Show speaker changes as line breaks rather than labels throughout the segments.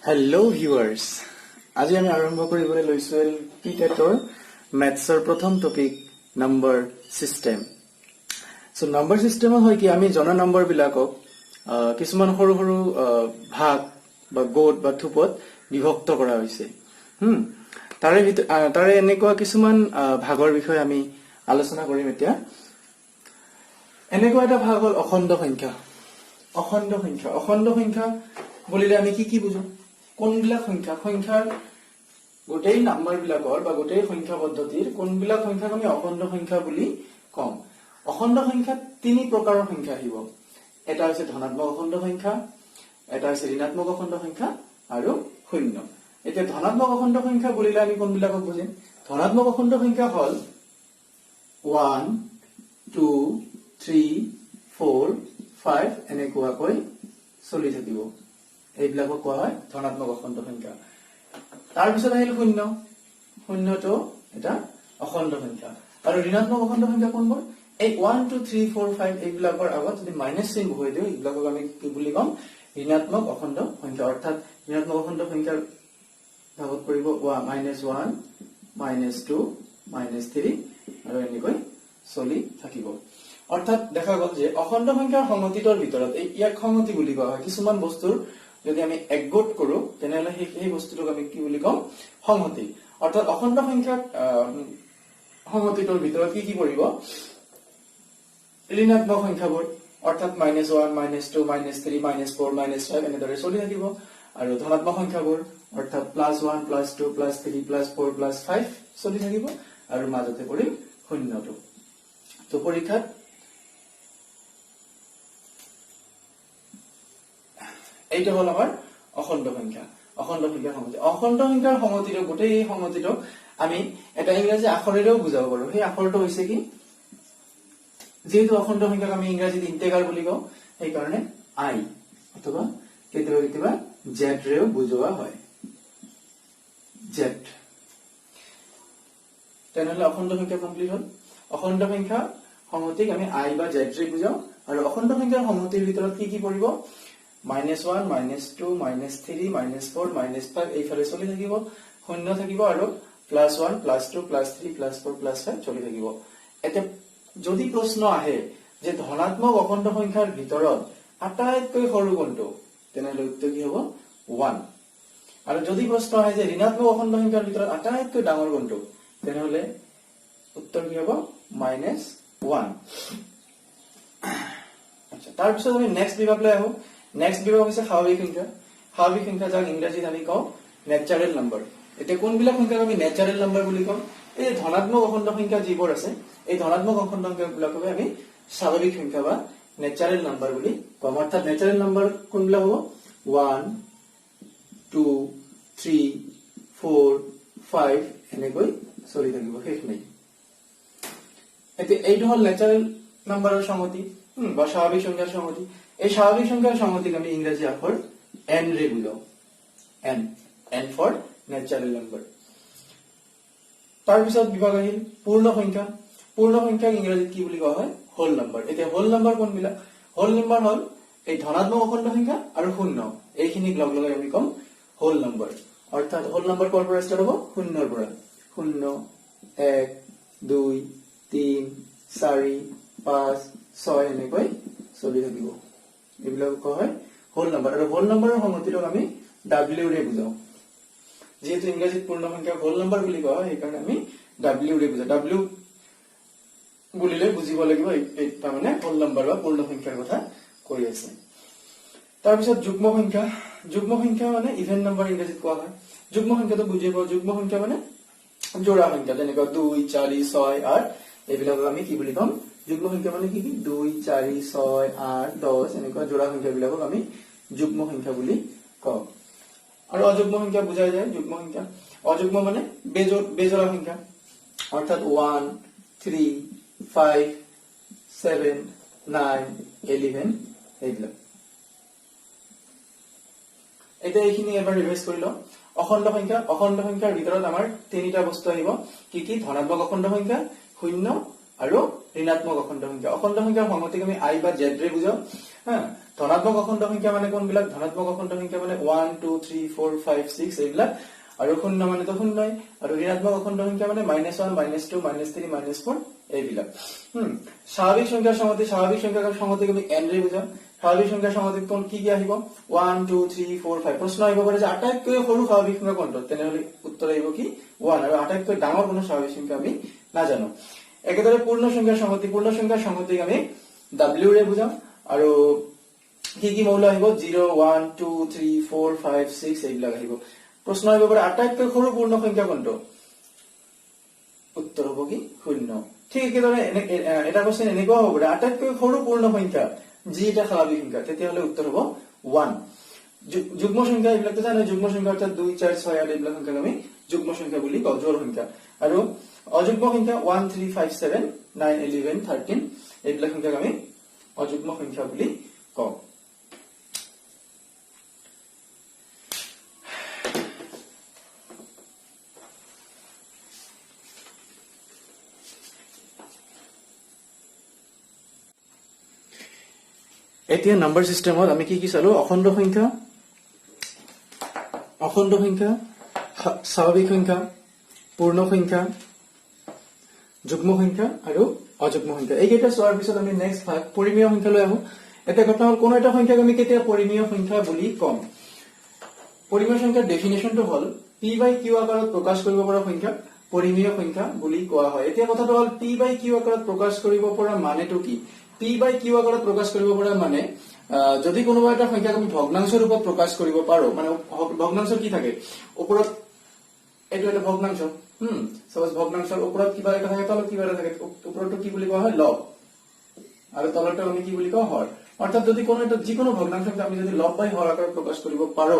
Hello' viewers, আজি আমি আৰম্ভ কৰিবলৈ লৈছো পিটেটৰ মেথছৰ প্ৰথম topic number system. So number চিষ্টেমত হয় কি আমি জনা নম্বৰ বিলাকক কিছুমান সৰু সৰু ভাগ বা গোট বা থুপত বিভক্ত কৰা হৈছে। তাৰে এনেকুৱা কিছুমান ভাগৰ বিষয়ে আমি আলোচনা কৰিম এতিয়া। এনেকুৱা এটা ভাগ হ'ল অখণ্ড সংখ্যা। অখণ্ড সংখ্যা অখণ্ড সংখ্যা বুলিলে আমি কি বুজো? কোনবিলাক সংখ্যাৰ গোটেই নাম্বাৰ বিলাকৰ বা গোটেই সংখ্যা পদ্ধতিৰ কোনবিলাক সংখ্যাক আমি অখণ্ড সংখ্যা বুলি কম। অখণ্ড সংখ্যাত তিনি প্ৰকাৰৰ সংখ্যা আহিব। এটা হৈছে ধনাত্মক অখণ্ড সংখ্যা, এটা হৈছে ঋণাত্মক অখণ্ড সংখ্যা আৰু শূন্য। এতিয়া ধনাত্মক অখণ্ড সংখ্যা বুলিলে আমি কোনবিলাকক বুজিম? ধনাত্মক অখণ্ড সংখ্যা হল 1 2 3 4 5 এনেকুৱাকৈ চলি থাকিব। এইবিলাকক কোৱা হয় ধনাত্মক অখণ্ড সংখ্যা। তাৰ পিছত আহিল শূন্য। শূন্যটো এটা অখণ্ড সংখ্যা। আৰু ঋণাত্মক অখণ্ড সংখ্যা কোনবোৰ? এই 1 2 3 4 5 এইবিলাকৰ আগত যদি মাইনাছ চিন বহাই দিওঁ এইবিলাকক আমি কি বুলি কম? ঋণাত্মক অখণ্ড সংখ্যা। অৰ্থাৎ ঋণাত্মক অখণ্ড সংখ্যাৰ ভাগত পৰিব -1 -2 -3 আৰু এনেকৈ চলি থাকিব। অৰ্থাৎ দেখা গ'ল যে অখণ্ড সংখ্যাৰ সংহতিটোৰ ভিতৰত ইয়াক সংহতি বুলি কোৱা হয়। কিছুমান বস্তুৰ যদি আমি একগোট কৰো তেনেহলে সেই বস্তুটোক আমি কি বুলি কম? সংহতি। অৰ্থাৎ অখণ্ড সংখ্যাৰ সংহতিটোৰ ভিতৰত কি পৰিব? ঋণাত্মক সংখ্যাবোৰ, অৰ্থাৎ -1 -2 -3 -4 -5 এনেদৰে চলি থাকিব। আৰু ধনাত্মক সংখ্যাবোৰ অৰ্থাৎ +1 +2 +3 +4 +5 চলি থাকিব। আৰু মাজতে পৰিল শূন্যটো। তো পৰীক্ষাত এইটো হল আমাৰ অখণ্ড সংখ্যা। অখণ্ড সংখ্যাৰ সংহতি। অখণ্ড সংখ্যাৰ সংহতিটো গোটেই সংহতিটোক আমি এটা ইংৰাজী আখৰেৰেও বুজাব পাৰো। সেই আখৰটো হৈছে কি? যেহেতু অখণ্ড সংখ্যাক আমি ইংৰাজীত ইন্টিগ্ৰাল বুলি কওঁ, সেইকাৰণে আই অথবা কেতিয়াবা কেতিয়াবা জেড ৰেও বুজোৱা হয়। জেড। তেনেহলে অখণ্ড সংখ্যা কমপ্লিট হল। অখণ্ড সংখ্যা সংহতিক আমি আই বা জেড ৰে বুজাও। আৰু অখণ্ড সংখ্যাৰ সংহতিৰ ভিতৰত কি পৰিব? -1 -2 -3 -4 -5 এইফালে চলি থাকিব। শূন্য থাকিব আৰু +1 +2 +3 +4 +5 চলি থাকিব। এতিয়া যদি প্ৰশ্ন আহে যে ধনাত্মক অখণ্ড সংখ্যাৰ ভিতৰত আটাইতকৈ সৰু কোনটো, তেনেহলে উত্তৰ কি হ'ব? 1। আৰু যদি প্ৰশ্ন আহে যে ঋণাত্মক অখণ্ড সংখ্যাৰ ভিতৰত আটাইতকৈ ডাঙৰ কোনটো, তেনেহলে উত্তৰ কি হ'ব? -1। আচ্ছা, তাৰপিছত আমি নেক্সট বিভাগলৈ আহো। নেক্সট বিভাগ হৈছে স্বাভাৱিক সংখ্যা। স্বাভাৱিক সংখ্যা যাক ইংৰাজীত আমি কওঁ নেচাৰেল নাম্বাৰ। এতিয়া কোনবিলাক সংখ্যাক আমি নেচাৰেল নাম্বাৰ বুলি কম? এই ধনাত্মক অখণ্ড সংখ্যা যিবোৰ আছে, এই ধনাত্মক অখণ্ড সংখ্যাবিলাকক আমি স্বাভাৱিক সংখ্যা বা নেচাৰেল নাম্বাৰ বুলি কম। অৰ্থাৎ নেচাৰেল নাম্বাৰ কোনবিলাক হ'ব? 1 2 3 4 5 এনেকৈ চলি থাকিব, শেষ নাই। এতিয়া এইটো হল নেচাৰেল নাম্বাৰৰ সংহতি বা স্বাভাৱিক সংখ্যাৰ সংহতি। এই স্বাভাৱিক সংখ্যাৰ সংহতিক আমি ইংৰাজী আখৰ এন ৰে বুজাও। N for natural number. তাৰপিছত বিভাগ আহিল পূৰ্ণ সংখ্যা। পূৰ্ণ সংখ্যাক ইংৰাজীত কি বুলি কোৱা হয়? Whole number. এতিয়া হোল নাম্বাৰ কোনবিলাক? হোল নাম্বাৰ হল এই ধনাত্মক অখণ্ড সংখ্যা আৰু শূন্য, এইখিনিক লগ লগাই আমি কম হোল নাম্বাৰ। অৰ্থাৎ হোল নাম্বাৰ কৰ পৰা ষ্টাৰ্ট হ'ব? শূন্যৰ পৰা। 0 1 2 3 4 5 6 এনেকৈ চলি থাকিব। এইবিলাক কোৱা হয় হোল নাম্বাৰ। আৰু হোল নাম্বাৰৰ সংহতিটোক আমি ডাব্লিউ ৰে বুজাও। যেহেতু ইংৰাজীত পূৰ্ণ সংখ্যাক হোল নাম্বাৰ বুলি কোৱা হয়, সেইকাৰণে আমি ডাব্লিউ ৰে বুজাও। ডাব্লিউ বুলিলে বুজিব লাগিব তাৰমানে হোল নাম্বাৰ বা পূৰ্ণ সংখ্যাৰ কথা কৈ আছে। তাৰপিছত যুগ্ম সংখ্যা। যুগ্ম সংখ্যা মানে ইভেন নাম্বাৰ ইংৰাজীত কোৱা হয়। যুগ্ম সংখ্যাটো বুজি পাওঁ। যুগ্ম সংখ্যা মানে জোড়া সংখ্যা, যেনেকুৱা 2 4 6 8 এইবিলাকক আমি কি বুলি কম? যুগ্ম সংখ্যা মানে কি? 2 4 6 8 10 এনেকুৱা জোড়া সংখ্যাবিলাকক আমি যুগ্ম সংখ্যা বুলি কওঁ। আৰু অযুগ্ম সংখ্যা বুজাই যায় যুগ্ম সংখ্যা। অযুগ্ম মানে বেজোড়া সংখ্যা, অৰ্থাৎ 1 3 5 7 9 11 এইবিলাক। এতিয়া এইখিনি এবাৰ ৰিভাইজ কৰি লওঁ। অখণ্ড সংখ্যা। অখণ্ড সংখ্যাৰ ভিতৰত আমাৰ তিনিটা বস্তু আহিব। কি? ধনাত্মক অখণ্ড সংখ্যা, শূন্য আৰু ঋণাত্মক অখণ্ড সংখ্যা। অখণ্ড সংখ্যাৰ সংহতিক আমি আই বা জেড ৰে বুজাও। ধনাত্মক অখণ্ড সংখ্যা মানে কোনবিলাক ধনাত্মক অখণ্ড সংখ্যা মানে 1 2 3 4 5 6 এইবিলাক আৰু শূন্য মানে তো শূন্যই আৰু ঋণাত্মক অখণ্ড সংখ্যা মানে -1 -2 -3 -4 এইবিলাক স্বাভাৱিক সংখ্যাৰ সংহতিক আমি n ৰে বুজাম স্বাভাৱিক সংখ্যাৰ সংহতিত কোন কি আহিব 1 2 3 4 5 প্ৰশ্ন আহিব পাৰে যে আটাইতকৈ সৰু স্বাভাৱিক সংখ্যা কোনটো তেনেহলে উত্তৰ আহিব কি 1 আৰু আটাইতকৈ ডাঙৰ কোন স্বাভাৱিক সংখ্যা আমি নাজানো একেদৰে পূৰ্ণ সংখ্যাৰ সংহতিক আমি w ৰে বুজাম আৰু কি মৌল আহিব 0 1 2 3 4 5 6 এইবিলাক আহিব প্ৰশ্ন আহিব পাৰে আটাইতকৈ সৰু পূৰ্ণ সংখ্যা কোনটো উত্তৰ হ'ব কি 0 ঠিক একেদৰে এটা কোশ্চেন এনেকুৱা হ'ব পাৰে আটাইতকৈ সৰু পূৰ্ণ সংখ্যা যি এটা স্বাভাৱিক সংখ্যা তেতিয়াহলে উত্তৰ হ'ব 1 যুগ্ম সংখ্যা এইবিলাক তো জানো যুগ্ম সংখ্যা অৰ্থাৎ 2 4 6 8 এইবিলাক সংখ্যাক আমি যুগ্ম সংখ্যা বুলি কওঁ জোড় সংখ্যা আৰু অযুগ্ম সংখ্যা 1 3 5 7 9 11 13 এইবিলাক সংখ্যাক আমি অযুগ্ম সংখ্যা বুলি কওঁ এতিয়া নাম্বার সিস্টেমত আমি কি চালো অখণ্ড সংখ্যা স্বাভাৱিক সংখ্যা পূৰ্ণ সংখ্যা যুগ্ম সংখ্যা আৰু অযুগ্ম সংখ্যা এইকেইটা চোৱাৰ পিছত আমি নেক্সট ভাগ পৰিমেয় সংখ্যা লৈ আহো এটা কথা হল কোনো এটা সংখ্যাক আমি কেতিয়া পৰিমেয় সংখ্যা বুলি কম পৰিমেয় সংখ্যাৰ ডেফিনেশনটো হল p/q আকাৰত প্ৰকাশ কৰিব পৰা সংখ্যাক পৰিমেয় সংখ্যা বুলি কোৱা হয় এতিয়া কথাটো হল p/q আকাৰত প্ৰকাশ কৰিব পৰা মানেটো কি p/q আকাৰত প্ৰকাশ কৰিব পৰা মানে যদি কোনোবা এটা সংখ্যাক আমি ভগ্নাংশ ৰূপত প্ৰকাশ কৰিব পাৰো মানে ভগ্নাংশ কি থাকে ওপৰত এটো এটা ভগ্নাংশ সপোজ ভগ্নাংশৰ ওপৰত কিবা এটা থাকে তলত কিবা এটা থাকে ওপৰটো কি বুলি কোৱা হয় লব আৰু তলটো আমি কি বুলি কওঁ হৰ অৰ্থাৎ যদি কোনো এটা যিকোনো ভগ্নাংশক আমি যদি লব বাই হৰ আকাৰত প্ৰকাশ কৰিব পাৰো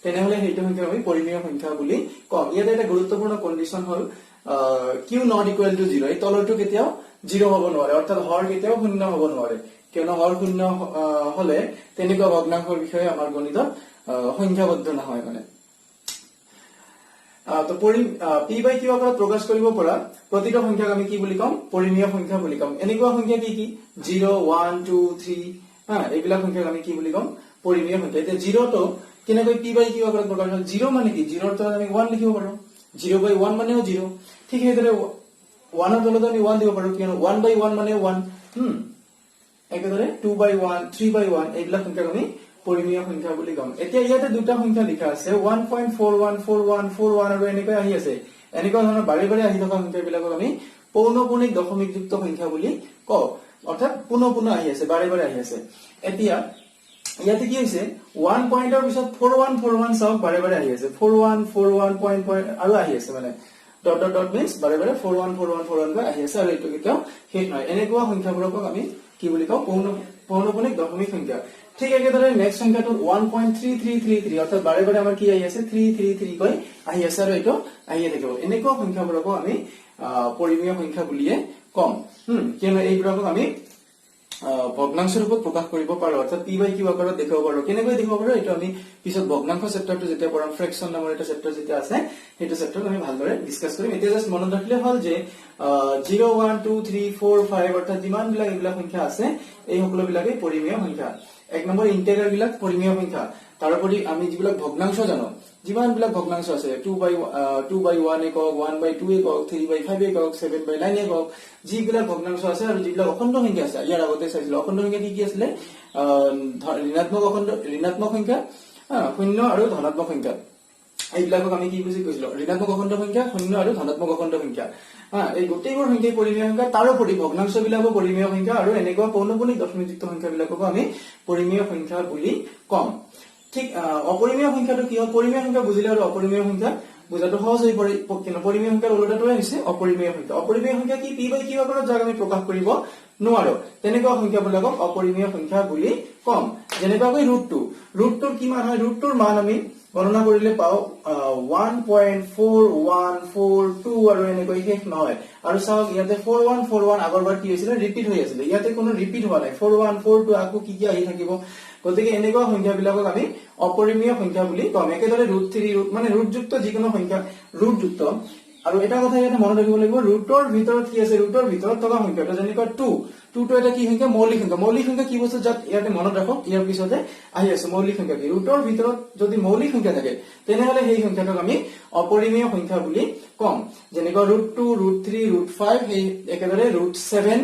তেনেহলে সেইটো সংখ্যা আমি পৰিমেয় সংখ্যা বুলি কওঁ ইয়াতে এটা গুৰুত্বপূৰ্ণ condition hall q not equal to 0 এই তলটো কেতিয়াও 0 হ'ব নোৱাৰে অৰ্থাৎ হৰ কেতিয়াও শূন্য হ'ব নোৱাৰে কিয়নো হৰ শূন্য হলে তেনেকুৱা ভগ্নাংশৰ বিষয়ে আমাৰ গণিতত সংখ্যাবদ্ধ নহয় মানে তো p/q আকাৰত প্ৰকাশ কৰিব পৰা প্ৰতিটো সংখ্যাক আমি কি বুলি কম পৰিমেয় সংখ্যা বুলি কম এনেকুৱা সংখ্যা কি 0 1 2 3 এইবিলাক সংখ্যাক আমি কি বুলি কম পৰিমেয় সংখ্যা এতিয়া 0 তো কেনেকৈ p/q আকাৰত প্ৰকাশ হয় 0 মানে কি 0 তো আমি 1 লিখিব পাৰো 0/1 মানেও 0 ঠিক সেইদৰে 1 ৰ তলত আমি 1 দিব পাৰো কিয়নো 1/1 মানে 1 একেদৰে 2/1 3/1 এইবিলাক সংখ্যাক আমি পৰিমেয় সংখ্যা বুলি কম এতিয়া ইয়াতে দুটা সংখ্যা লিখা আছে 1.414141 আৰু এনেকৈ আহি আছে এনেকুৱা ধৰণৰ বাৰে বাৰে আহি থকা সংখ্যাবিলাকক আমি পৌনঃপুনিক দশমিকযুক্ত সংখ্যা বুলি কওঁ অৰ্থাৎ পুনঃ আহি আছে বাৰে বাৰে আহি আছে এতিয়া ইয়াতে কি হৈছে 1 পইণ্টৰ পিছত 4141 চাওক বাৰে বাৰে আহি আছে 4141 পইণ্ট আৰু আহি আছে মানে ডট ডট ডট মিন্স বাৰে বাৰে 414141 গৈ আহি আছে আৰু এইটো কেতিয়াও শেষ নহয় এনেকুৱা সংখ্যাবোৰক আমি কি বুলি কওঁ পৌনঃপুনিক দশমিক সংখ্যা ঠিক একেদৰে নেক্সট সংখ্যাটো 1.3333 অৰ্থাৎ বাৰে বাৰে আমাৰ কি আহি আছে 333 কৈ আহি আছে আৰু এইটো আহি থাকিব এনেকুৱা সংখ্যাবোৰক আমি পৰিমেয় সংখ্যা বুলিয়ে কম কিয়নো এইবোৰক আমি ভগ্নাংশ ৰূপত প্ৰকাশ কৰিব পাৰো অৰ্থাৎ p/q আকাৰত দেখাব পাৰো কেনেকৈ দেখাব পাৰো এইটো আমি পিছত ভগ্নাংশ চেপ্টাৰটো যেতিয়া পঢ়াম ফ্ৰেকশন নামৰ এটা চেপ্টাৰ যেতিয়া আছে সেইটো চেপ্টাৰত আমি ভালদৰে ডিসকাস কৰিম এতিয়া জাস্ট মনত ৰাখিলে হল যে 0 1 2 3 4 5 অৰ্থাৎ যিমান বিলাক এইবিলাক সংখ্যা আছে এই সকলো বিলাকে পৰিমেয় সংখ্যা এক নম্বৰ ইন্টিগ্ৰাল বিলাক পৰিমেয় সংখ্যা তাৰোপৰি আমি যিবিলাক ভগ্নাংশ জানো যিমান বিলাক ভগ্নাংশ আছে 2/1 একক 1/2 একক 3/5 একক 7/9 একক যিবিলাক ভগ্নাংশ আছে আৰু যিবিলাক অখণ্ড সংখ্যা আছে ইয়াৰ আগতে চাইছিল অখণ্ড সংখ্যা কি আছিলে ঋণাত্মক সংখ্যা শূন্য আৰু ধনাত্মক সংখ্যা এইবিলাকক আমি কি বুজি কৈছিলো ঋণাত্মক অখণ্ড সংখ্যা শূন্য আৰু ধনাত্মক অখণ্ড সংখ্যা এই গোটেইবোৰ সংখ্যা পৰিমেয় সংখ্যা তাৰোপৰি ভগ্নাংশ বিলাকো পৰিমেয় সংখ্যা আৰু এনেকুৱা পৌনঃপুনিক দশমিকযুক্ত সংখ্যাবিলাককো আমি পৰিমেয় সংখ্যা বুলি কম ঠিক অপৰিমেয় সংখ্যাটো কি পৰিমেয় সংখ্যা বুজিলে আৰু অপৰিমেয় সংখ্যা বুজাটো সহজ হৈ পৰে কিন্তু পৰিমেয় সংখ্যাৰ উল্টাটোৱে হৈছে অপৰিমেয় সংখ্যা কি p/q আকাৰত যাক আমি প্ৰকাশ কৰিব নোৱাৰো তেনেকুৱা সংখ্যাবিলাকক অপৰিমেয় সংখ্যা বুলি কম যেনেকৈ √2 কি মান হয় √2ৰ মান আমি গণনা কৰিলে পাও 1.4142 আৰু এনেকৈ শেষ নহয় আৰু চাওক ইয়াতে 4141 আগৰবাৰ কি হৈছিল ৰিপিট হৈ আছিল ইয়াতে কোনো ৰিপিট হোৱা নাই 4142 আকৌ কি আহি থাকিব গতিকে এনেকুৱা সংখ্যাবিলাকক আমি অপৰিমেয় সংখ্যা বুলি কম একেদৰে √3 মানে ৰুটযুক্ত যিকোনো সংখ্যা ৰুটযুক্ত আৰু এটা কথা ইয়াতে মনত ৰাখিব লাগিব, ৰুটৰ ভিতৰত কি আছে, ৰুটৰ ভিতৰত থকা সংখ্যাটো যেনেকৈ 2 টো এটা কি সংখ্যা, মৌলিক সংখ্যা। মৌলিক সংখ্যা কি বস্তু, যাত ইয়াতে মনত ৰাখক, ইয়াৰ পিছতে আহি আছে মৌলিক সংখ্যা কি। ৰুটৰ ভিতৰত যদি মৌলিক সংখ্যা থাকে তেনেহলে সেই সংখ্যাটোক আমি অপৰিমেয় সংখ্যা বুলি কম। যেনেকৈ √2, √3, √5, সেই একেদৰে √7,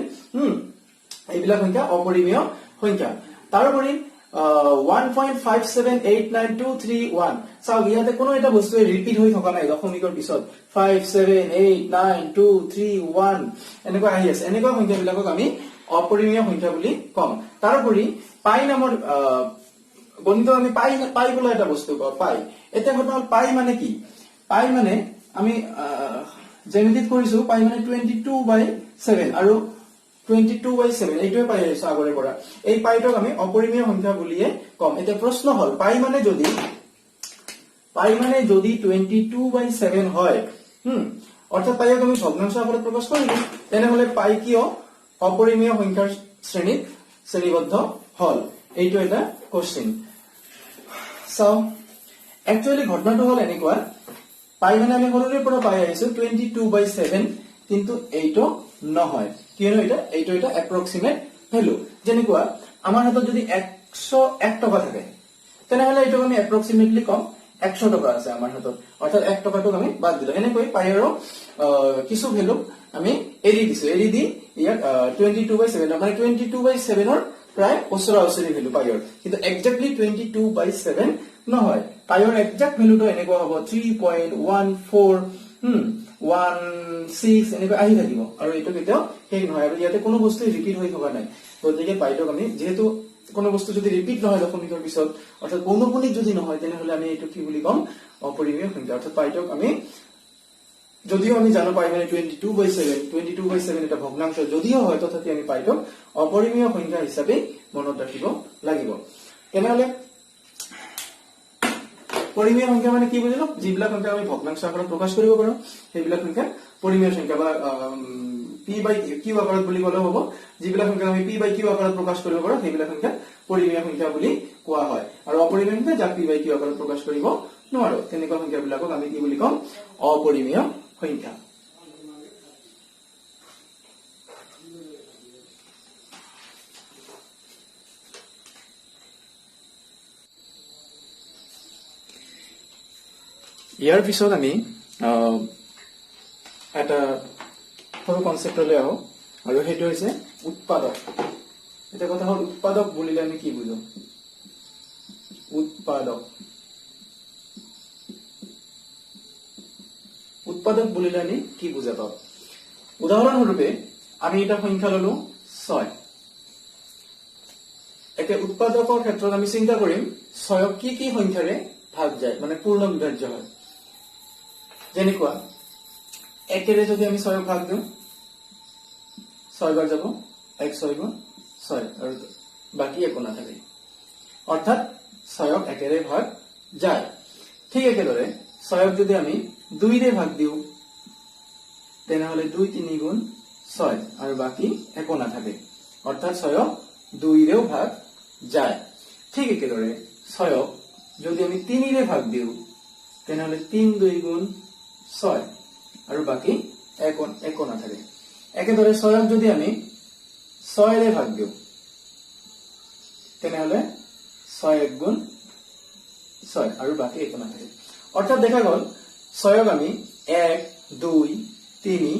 এইবিলাক সংখ্যা অপৰিমেয় সংখ্যা। তাৰোপৰি 1.578923 চাওক, ইয়াতে কোনো এটা বস্তুৱে ৰিপিট হৈ থকা নাই দশমিকৰ পিছত 5789231 এনেকুৱা আহি আছে। এনেকুৱা সংখ্যাবিলাকক আমি অপৰিমেয় সংখ্যা বুলি কম। তাৰোপৰি পাই নামৰ গণিত আমি পাই বোলা এটা বস্তু কওঁ, পাই। এতিয়া কথা হ'ল পাই মানে কি, পাই মানে আমি জ্যামিতিত কৰিছো, পাই মানে 22/7 আৰু 22/7 এইটোৱে পাই আহিছো আগৰে পৰা। এই পাইটোক আমি অপৰিমেয় সংখ্যা বুলিয়ে কম। এতিয়া প্ৰশ্ন হ'ল পাই মানে যদি 22/7 হয়, অৰ্থাৎ পাইক আমি ভগ্নাংশ আকাৰত প্ৰকাশ কৰিলো, তেনেহলে পাই কিয় অপৰিমেয় সংখ্যাৰ শ্ৰেণীত শ্ৰেণীবদ্ধ হল, এইটো এটা কোশ্চিন। চাও একচুৱেলি ঘটনাটো হল এনেকুৱা, পাই মানে আমি সৰুৰে পৰা পাই আহিছো 22/7, কিন্তু এইটো নহয়, কিয়নো এইটো এটা এপ্ৰক্সিমেট ভ্যালু। যেনেকুৱা আমাৰ হাতত যদি 101 টকা থাকে তেনেহলে এইটোক আমি এপ্ৰক্সিমেটলি কম 100 টকা আছে আমাৰ হাতত, অৰ্থাৎ 1 টকাটোক আমি বাদ দিলো। এনেকৈ পাইৰ কিছু ভ্যালু আমি এৰি দিছো, এৰি দি ইয়াত 22/7 মানে 22/7 ৰ প্ৰায় ওচৰা ওচৰি ভ্যালু পাইৰ, কিন্তু একজাক্টলি 22/7 নহয়। পাইৰ একজাক্ট ভ্যালুটো এনেকুৱা হ'ব 3.1416 এনেকৈ আহি থাকিব, আৰু এইটো কেতিয়াও শেষ নহয়, আৰু ইয়াতে কোনো বস্তু ৰিপিট হৈ থকা নাই। গতিকে পাইটোক আমি, যিহেতু কোনো বস্তু যদি ৰিপিট নহয় দশমিকৰ পিছত, অৰ্থাৎ পৌনঃপুনিক যদি নহয়, তেনেহলে আমি এইটো কি বুলি কম, অপৰিমেয় সংখ্যা। অৰ্থাৎ পাইটোক আমি, যদিও আমি জানো পাই মানে 22/7 এটা ভগ্নাংশ যদিও হয়, তথাপি আমি পাইটোক অপৰিমেয় সংখ্যা হিচাপে মনত ৰাখিব লাগিব। তেনেহলে পৰিমেয় সংখ্যা মানে কি বুজিলো, যিবিলাক সংখ্যা আমি ভগ্নাংশ আকাৰত প্ৰকাশ কৰিব পাৰো সেইবিলাক সংখ্যা পৰিমেয় সংখ্যা, বা p/q আকাৰত বুলি ক'লেও হ'ব। যিবিলাক সংখ্যা আমি p/q আকাৰত প্ৰকাশ কৰিব পাৰো সেইবিলাক সংখ্যা পৰিমেয় সংখ্যা বুলি কোৱা হয়, আৰু অপৰিমেয় সংখ্যা যাক p/q আকাৰত প্ৰকাশ কৰিব নোৱাৰো, তেনেকুৱা সংখ্যাবিলাকক আমি কি বুলি কম, অপৰিমেয় সংখ্যা। ইয়াৰ পিছত আমি এটা সৰু কনচেপ্টলৈ আহো, আৰু সেইটো হৈছে উৎপাদক। এতিয়া কথা হ'ল, উৎপাদক বুলিলে আমি কি বুজো, উৎপাদক বুলিলে আমি কি বুজা পাওঁ। উদাহৰণস্বৰূপে আমি এটা সংখ্যা ললো 6। এতিয়া উৎপাদকৰ ক্ষেত্ৰত আমি চিন্তা কৰিম 6ক কি সংখ্যাৰে ভাগ যায়, মানে পূৰ্ণ বিভাজ্য হয়। যেনেকুৱা 1ৰে যদি আমি 6ক ভাগ দিওঁ, 6 বাৰ যাব, 1 6 গুণ 6, আৰু বাকি একো নাথাকে, অৰ্থাৎ 6ক 1ৰে ভাগ যায়। ঠিক একেদৰে 6ক যদি আমি 2ৰে ভাগ দিওঁ, তেনেহলে 2 3 গুণ 6, আৰু বাকি একো নাথাকে, অৰ্থাৎ 6ক 2ৰেও ভাগ যায়। ঠিক একেদৰে 6ক যদি আমি 3ৰে ভাগ দিওঁ, তেনেহলে 3 2 গুণ 6, আৰু বাকি একো নাথাকে। একেদৰে 6ক যদি আমি 6ৰে ভাগ দিওঁ, তেনেহলে 6 1 গুণ 6, আৰু বাকি একো নাথাকে। অৰ্থাৎ দেখা গ'ল 6ক আমি 1 2 3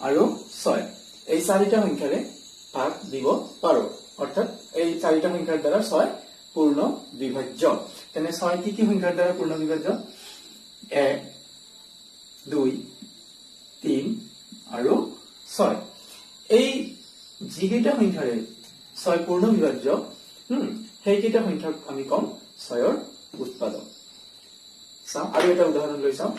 আৰু 6 এই 4টা সংখ্যাৰে ভাগ দিব পাৰো, অৰ্থাৎ এই 4টা সংখ্যাৰ দ্বাৰা 6 পূৰ্ণ বিভাজ্য। তেনে 6 কি সংখ্যাৰ দ্বাৰা পূৰ্ণ বিভাজ্য, 1 2 3 আৰু 6। এই যিকেইটা সংখ্যাৰে 6 পূৰ্ণ বিভাজ্য, সেইকেইটা সংখ্যাক আমি কম 6ৰ উৎপাদক। চাওঁ আৰু এটা উদাহৰণ লৈ চাওঁ।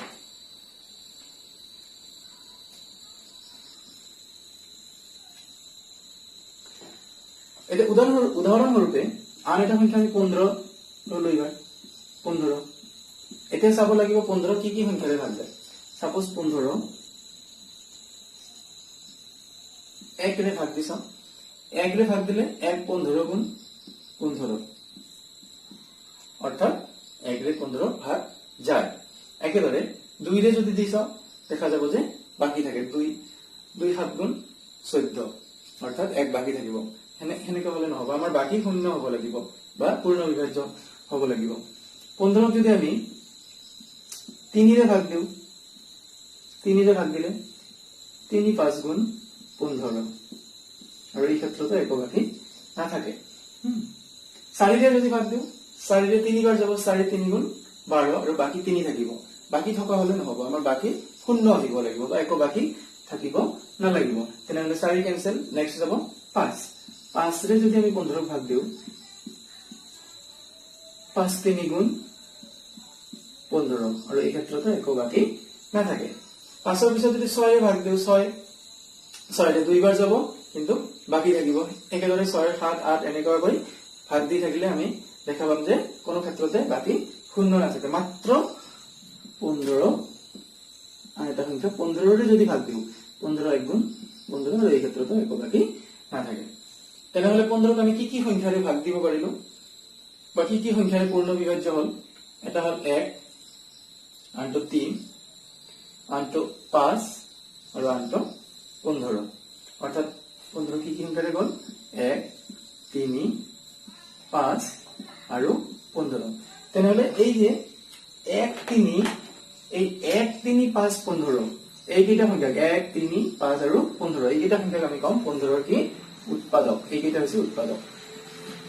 এতিয়া উদাহৰণস্বৰূপে আন এটা সংখ্যা আমি 15 ললো। এইবাৰ 15, এতিয়া চাব লাগিব 15 কি সংখ্যাৰে ভাগ যায়। সাপোজ 15 1ৰে ভাগ দি চাওঁ, 1ৰে ভাগ দিলে 1 15 গুণ 15, অৰ্থাৎ 1ৰে 15 ভাগ যায়। একেদৰে 2ৰে যদি দি চাওঁ, দেখা যাব যে বাকি থাকে 2 2 7 গুণ 14 অর্থাৎ 1 বাকি থাকিব হেনেকে হলে নহব আমাৰ বাকি শূন্য হ'ব লাগিব বা পূৰ্ণ বিভাজ্য হ'ব লাগিব 15 যদি আমি 3 ৰে ভাগ দিও 3 ৰে ভাগ দিলে 3 5 গুণ 15 আৰু এই ক্ষেত্ৰতে একো বাকি নাথাকে 4 ৰে যদি ভাগ দিও 4 ৰে 3 বাৰ যাব 4 3 গুণ 12 আৰু বাকি 3 থাকিব বাকি থকা হলে নহব আমাৰ বাকি শূন্য আহিব লাগিব বা একো বাকি থাকিব নালাগিব তেনেহলে 4 কেনসেল নেক্সট যাব 5 5 ৰে যদি আমি 15 ভাগ দিও 5 3 গুণ 15 আৰু এই ক্ষেত্ৰতে একো বাকি নাথাকে 5 ৰ পিছত যদি 6 ৰে ভাগ দিও 6 ৰে 2 বাৰ যাব কিন্তু বাকি থাকিব একেদৰে 6 7 8 এনেকৈ কৰি ভাগ দি থাকিলে আমি দেখা পাম যে কোনো ক্ষেত্ৰতে বাকি শূন্য নাথাকে মাত্ৰ 15 আর এটা সংখ্যা 15 রে যদি ভাগ দিও 15 1 গুণ 15 আর এই ক্ষেত্রতে একো বাকি নাথাকে তেনেহলে 15 ক আমি কি সংখ্যাৰে ভাগ দিব পাৰিলো বা কি সংখ্যাৰে পূৰ্ণ বিভাজ্য হল এটা হল 1 আনটো 3 আনটো 5 আৰু আনটো 15 অৰ্থাৎ 15 কি সংখ্যাৰে গল 1 3 5 আৰু 15 তেনেহলে এই যে 1 3 এই 1 3 5 15 এইকেইটা সংখ্যা 1 3 5 আৰু 15 এইকেইটা সংখ্যাক আমি কম 15 ৰ কি উৎপাদক এইকেইটা হৈছে উৎপাদক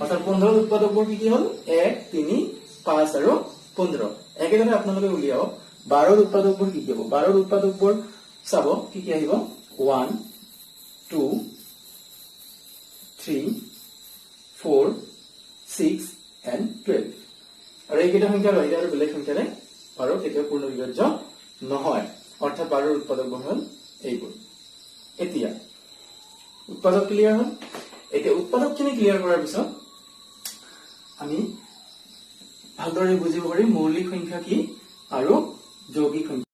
অৰ্থাৎ 15 ৰ উৎপাদকবোৰ কি হল 1 3 5 আৰু 15 একেদৰে আপোনালোকে উলিয়াওক 12 ৰ উৎপাদকবোৰ কি হ'ব 12 ৰ উৎপাদকবোৰ চাব কি আহিব 1 2 3 4 6 and 12 আৰু এইকেইটা সংখ্যা ৰহিলে আৰু বেলেগ সংখ্যাৰে 12 কেতিয়াও পূৰ্ণ বিভাজ্য নহয় অৰ্থাৎ 12 ৰ উৎপাদকবোৰ হল এইবোৰ এতিয়া উৎপাদক ক্লিয়াৰ হল এতিয়া উৎপাদকখিনি ক্লিয়াৰ কৰাৰ পিছত আমি ভালদৰে বুজিব পাৰিম মৌলিক সংখ্যা কি আৰু যৌগিক সংখ্যা